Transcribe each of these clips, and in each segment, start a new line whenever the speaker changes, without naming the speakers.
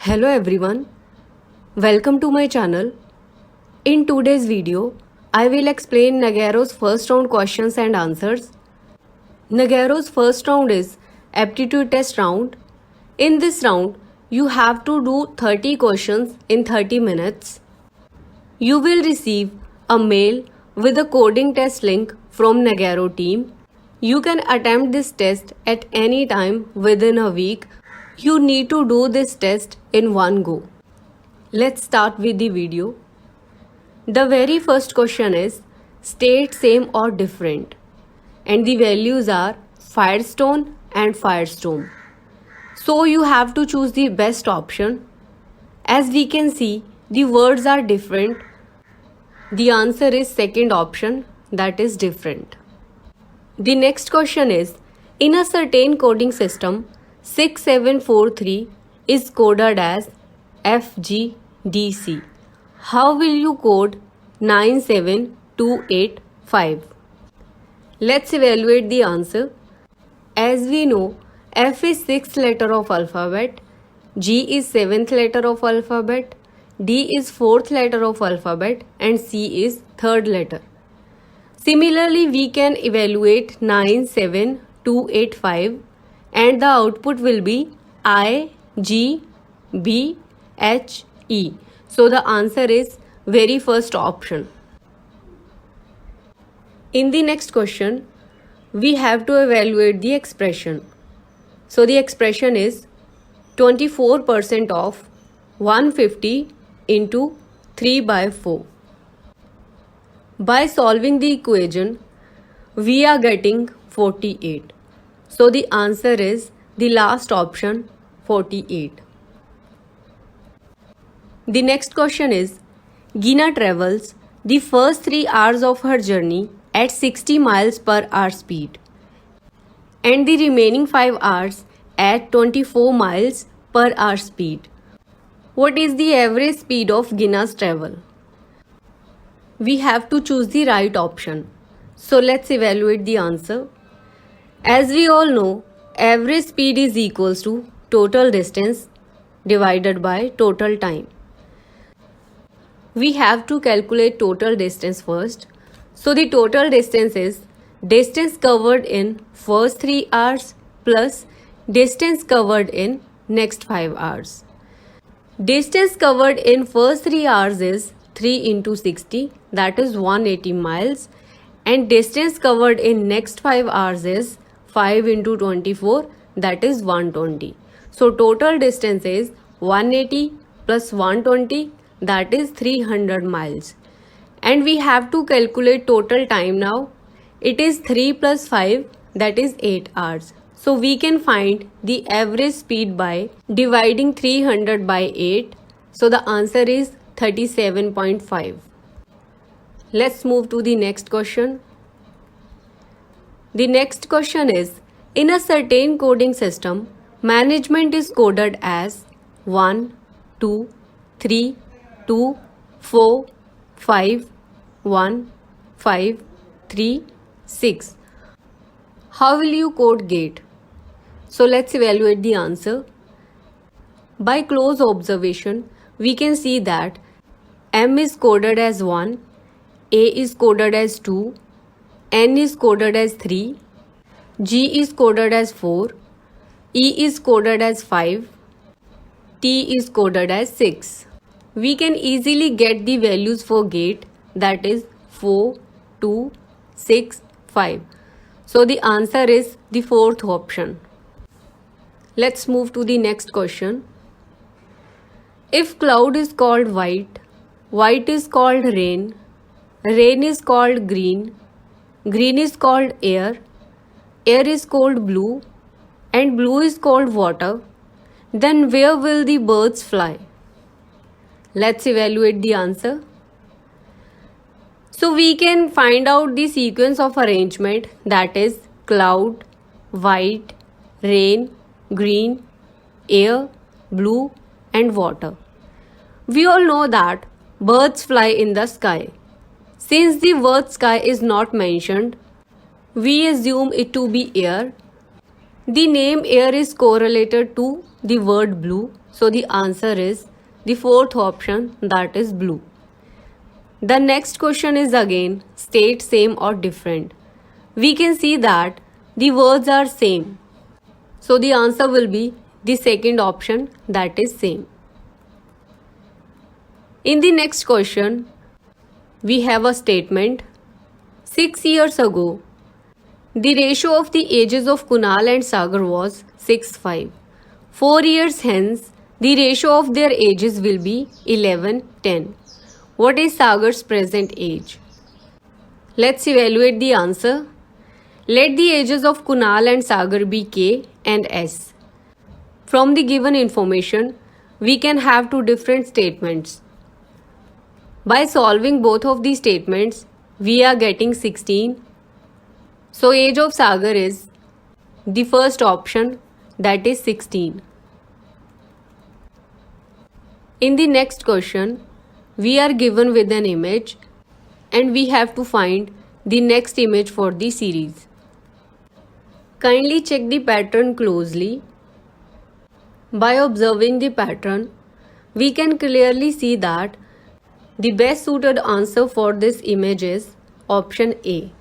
Hello everyone, welcome to my channel. In today's video, I will explain Nagarro's first round questions and answers. Nagarro's first round is aptitude test round. In this round, you have to do 30 questions in 30 minutes. You will receive a mail with a coding test link from Nagarro team. You can attempt this test at any time within a week. You need to do this test in one go. Let's start with the video. The very first question is state same or different, and the values are Firestone and Firestorm. So you have to choose the best option. As we can see, the words are different. The answer is second option, that is different. The next question is in a certain coding system, 6743 is coded as FGDC. How will you code 97285? Let's evaluate the answer. As we know, F is 6th letter of alphabet, G is 7th letter of alphabet, D is 4th letter of alphabet, and C is 3rd letter. Similarly, we can evaluate 97285 and the output will be I, G, B, H, E. So the answer is very first option. In the next question, we have to evaluate the expression. So the expression is 24% of 150 into 3 by 4. By solving the equation, we are getting 48. So the answer is the last option, 48. The next question is, Gina travels the first 3 hours of her journey at 60 miles per hour speed and the remaining 5 hours at 24 miles per hour speed. What is the average speed of Gina's travel? We have to choose the right option. So let's evaluate the answer. As we all know, average speed is equals to total distance divided by total time. We have to calculate total distance first. So the total distance is distance covered in first 3 hours plus distance covered in next 5 hours. Distance covered in first 3 hours is 3 into 60, that is 180 miles, and distance covered in next 5 hours is 5 into 24, that is 120. So total distance is 180 plus 120, that is 300 miles. And we have to calculate total time now. It is 3 plus 5, that is 8 hours. So we can find the average speed by dividing 300 by 8. So the answer is 37.5. Let's move to the next question. The next question is, in a certain coding system, management is coded as 1, 2, 3, 2, 4, 5, 1, 5, 3, 6. How will you code gate? So let's evaluate the answer. By close observation, we can see that M is coded as 1, A is coded as 2, N is coded as 3, G is coded as 4, E is coded as 5, T is coded as 6. We can easily get the values for gate, that is 4, 2, 6, 5. So the answer is the fourth option. Let's move to the next question. If cloud is called white, white is called rain, rain is called green, green is called air, air is called blue, and blue is called water, then where will the birds fly? Let's evaluate the answer. So we can find out the sequence of arrangement, that is cloud, white, rain, green, air, blue, and water. We all know that birds fly in the sky. Since the word sky is not mentioned, we assume it to be air. The name air is correlated to the word blue, So the answer is the fourth option, that is blue. The next question is again state same or different. We can see that the words are same. So the answer will be the second option, that is same. In the next question, we have a statement. 6 years ago, the ratio of the ages of Kunal and Sagar was 6:5. 4 years hence, the ratio of their ages will be 11:10. What is Sagar's present age? Let's evaluate the answer. Let the ages of Kunal and Sagar be K and S. From the given information, we can have two different statements. By solving both of these statements, we are getting 16. So age of Sagar is the first option, that is 16. In the next question, we are given with an image and we have to find the next image for the series. Kindly check the pattern closely. By observing the pattern, we can clearly see that the best suited answer for this image is option A.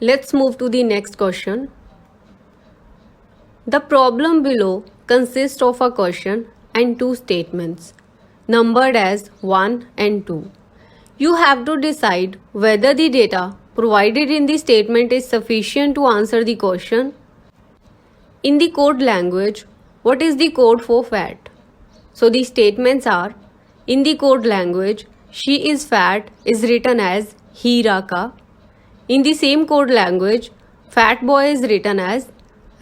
Let's move to the next question. The problem below consists of a question and two statements, numbered as 1 and 2. You have to decide whether the data provided in the statement is sufficient to answer the question. In the code language, what is the code for fat? So the statements are, in the code language, she is fat is written as he Raka. In the same code language, fat boy is written as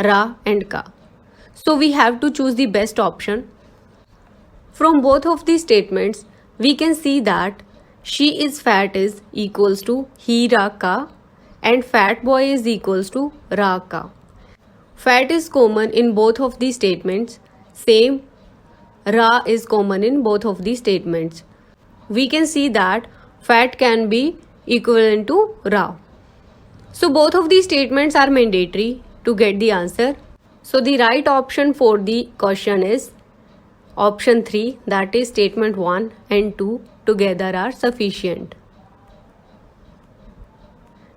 Ra and Ka. So we have to choose the best option. From both of these statements, we can see that she is fat is equals to he Ra Ka and fat boy is equals to Ra Ka. Fat is common in both of these statements. Same Ra is common in both of these statements. We can see that fat can be equivalent to Ra. So both of these statements are mandatory to get the answer. So the right option for the question is option 3, that is statement 1 and 2 together are sufficient.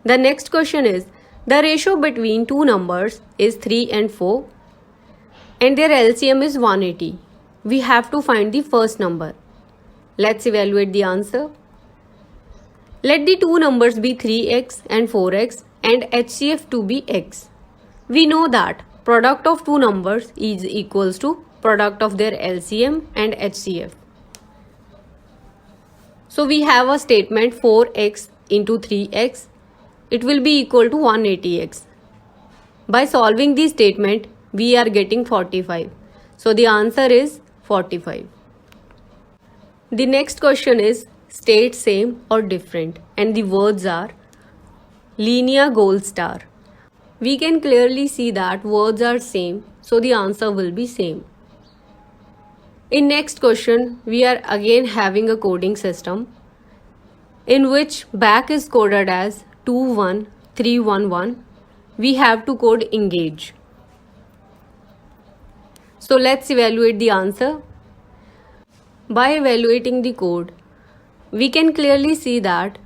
The next question is, the ratio between two numbers is 3 and 4 and their LCM is 180. We have to find the first number. Let's evaluate the answer. Let the two numbers be 3x and 4x and HCF to be x. We know that product of two numbers is equals to product of their LCM and HCF. So we have a statement 4x into 3x. It will be equal to 180x. By solving this statement, we are getting 45. So the answer is 45. The next question is state same or different and the words are linear gold star. We can clearly see that words are same, so the answer will be same. In next question, we are again having a coding system in which back is coded as 21311. We have to code engage. So let's evaluate the answer. By evaluating the code, we can clearly see that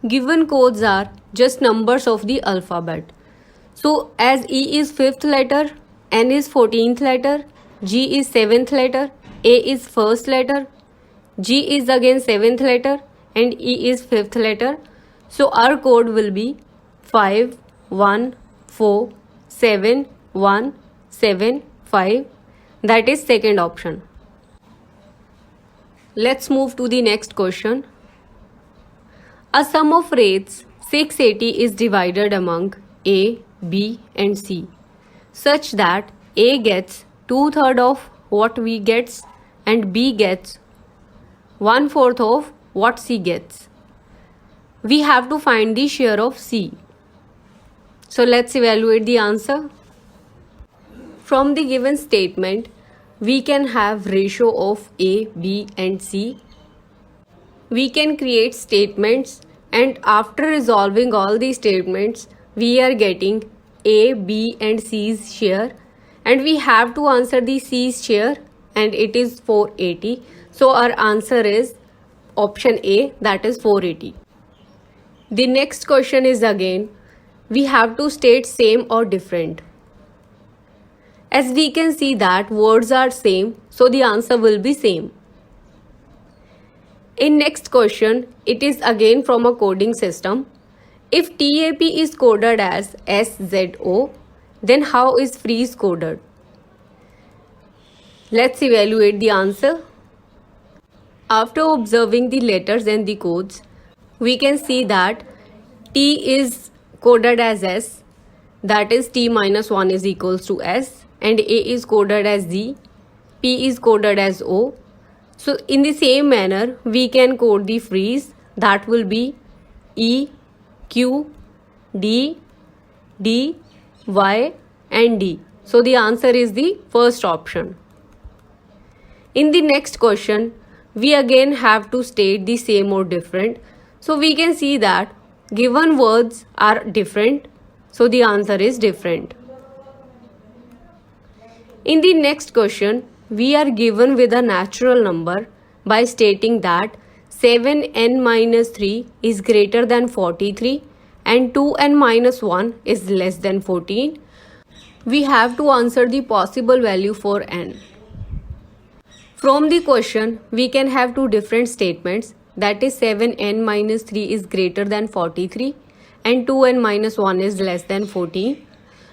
given codes are just numbers of the alphabet. So as E is 5th letter, N is 14th letter, G is 7th letter, A is 1st letter, G is again 7th letter and E is 5th letter. So our code will be 5 1 4 7 1 7 5. That is second option. Let's move to the next question. A sum of rates 680 is divided among A, B and C such that A gets 2/3 of what B gets and B gets 1/4 of what C gets. We have to find the share of C. So let's evaluate the answer. From the given statement, we can have ratio of A, B and C. We can create statements and after resolving all these statements, we are getting A, B and C's share and we have to answer the C's share, and it is 480. So our answer is option A, that is 480. The next question is again, we have to state same or different. As we can see that words are same, so the answer will be same. In next question, it is again from a coding system. If TAP is coded as SZO, then how is freeze coded? Let's evaluate the answer. After observing the letters and the codes, we can see that T is coded as S, that is T minus 1 is equals to S, and A is coded as Z, P is coded as O. So in the same manner, we can code the freeze, that will be E, Q, D, D, Y and D. So the answer is the first option. In the next question, we again have to state the same or different. So we can see that given words are different, so the answer is different. In the next question, we are given with a natural number by stating that 7n minus 3 is greater than 43 and 2n minus 1 is less than 14. We have to answer the possible value for n. From the question, we can have two different statements, that is 7n minus 3 is greater than 43 and 2n minus 1 is less than 14.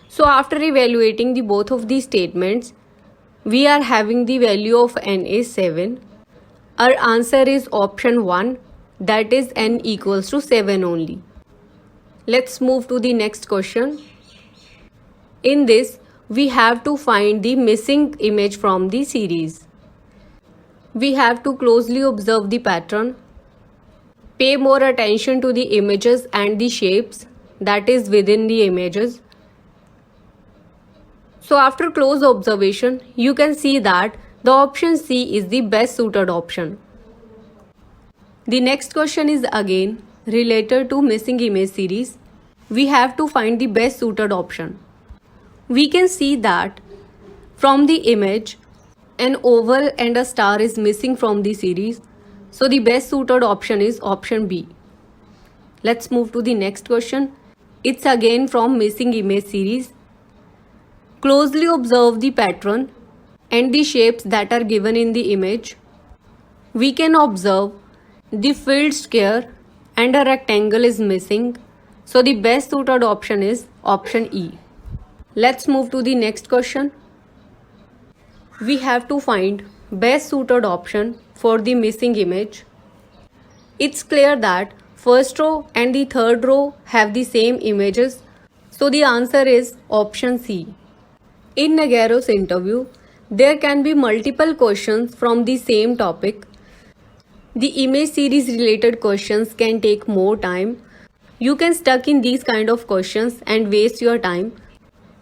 So after evaluating the both of these statements, we are having the value of n is 7. Our answer is option 1, that is n equals to 7 only. Let's move to the next question. In this, we have to find the missing image from the series. We have to closely observe the pattern, pay more attention to the images and the shapes that is within the images. So after close observation, you can see that the option C is the best suited option. The next question is again related to missing image series. We have to find the best suited option. We can see that from the image, an oval and a star is missing from the series. So the best suited option is option B. Let's move to the next question. It's again from missing image series. Closely observe the pattern and the shapes that are given in the image. We can observe the filled square and a rectangle is missing. So the best suited option is option E. Let's move to the next question. We have to find best suited option for the missing image. It's clear that first row and the third row have the same images. So the answer is option C. In Nagarro's interview, there can be multiple questions from the same topic. The image series related questions can take more time. You can stuck in these kind of questions and waste your time.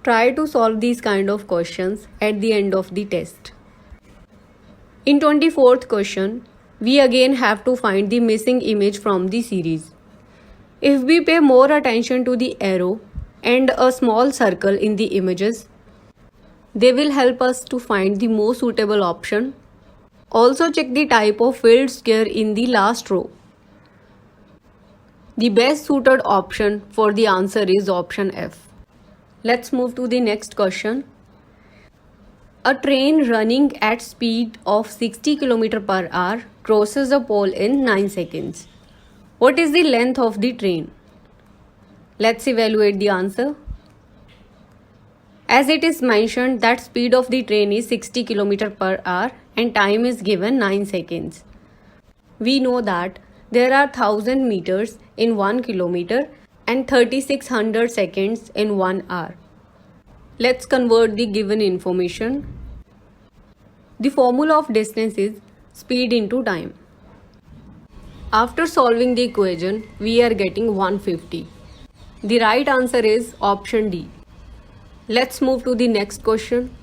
Try to solve these kind of questions at the end of the test. In 24th question, we again have to find the missing image from the series. If we pay more attention to the arrow and a small circle in the images, they will help us to find the most suitable option. Also check the type of filled square in the last row. The best suited option for the answer is option F. Let's move to the next question. A train running at speed of 60 km per hour crosses a pole in 9 seconds. What is the length of the train? Let's evaluate the answer. As it is mentioned that speed of the train is 60 km per hour and time is given 9 seconds. We know that there are 1000 meters in 1 kilometer and 3600 seconds in 1 hour. Let's convert the given information. The formula of distance is speed into time. After solving the equation, we are getting 150. The right answer is option D. Let's move to the next question.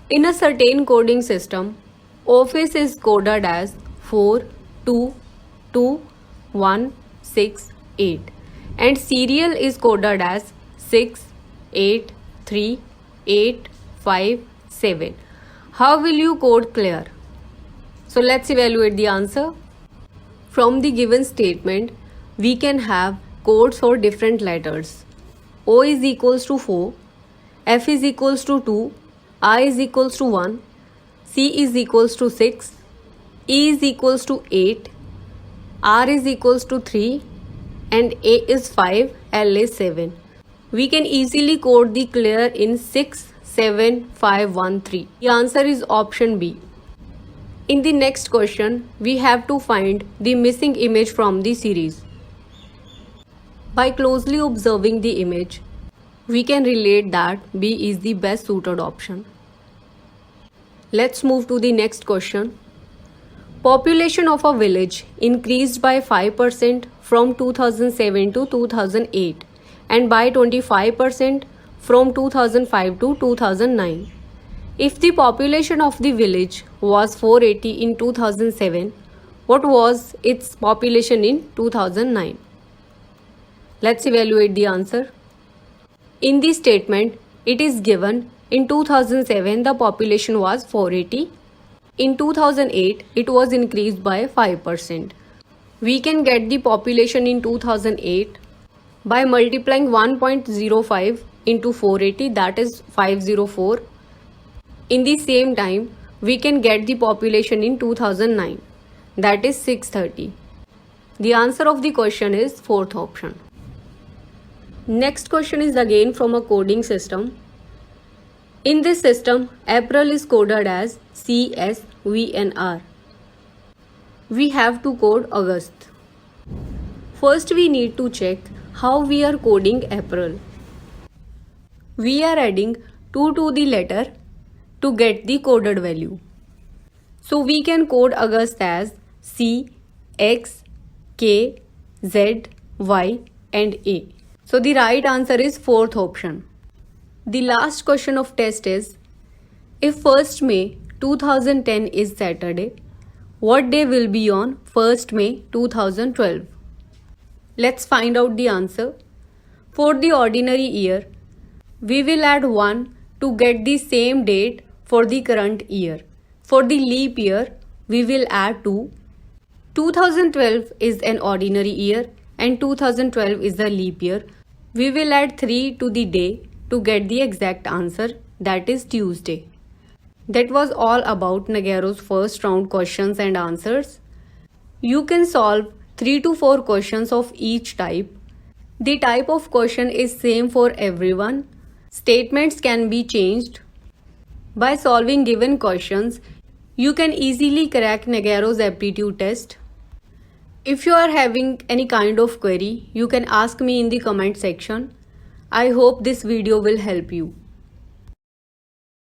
In a certain coding system, office is coded as 4, 2, 2, 1, 6, 8 and serial is coded as 6, 8, 3, 8, 5, 7. How will you code clear? So let's evaluate the answer. From the given statement, we can have codes for different letters. O is equals to 4, F is equals to 2, I is equals to 1, C is equals to 6, E is equals to 8, R is equals to 3, and A is 5, L is 7. We can easily code the clear in 6, 7, 5, 1, 3. The answer is option B. In the next question, we have to find the missing image from the series. By closely observing the image, we can relate that B is the best suited option. Let's move to the next question. Population of a village increased by 5% from 2007 to 2008 and by 25% from 2005 to 2009. If the population of the village was 480 in 2007, what was its population in 2009? Let's evaluate the answer. In the statement, it is given in 2007 the population was 480. In 2008, it was increased by 5%. We can get the population in 2008 by multiplying 1.05 into 480, that is 504. In the same time, we can get the population in 2009, that is 630. The answer of the question is fourth option. Next question is again from a coding system. In this system, April is coded as CSVNR. We have to code August. First, we need to check how we are coding April. We are adding 2 to the letter to get the coded value. So we can code August as C, X, K, Z, Y and A. So the right answer is fourth option. The last question of test is, if 1st May 2010 is Saturday, what day will be on 1st May 2012? Let's find out the answer. For the ordinary year, we will add 1 to get the same date for the current year. For the leap year, we will add 2. 2012 is an ordinary year and 2012 is a leap year. We will add 3 to the day to get the exact answer, that is Tuesday. That was all about Nagarro's first round questions and answers. You can solve 3 to 4 questions of each type. The type of question is same for everyone. Statements can be changed. By solving given questions, you can easily crack Nagarro's aptitude test. If you are having any kind of query, you can ask me in the comment section. I hope this video will help you.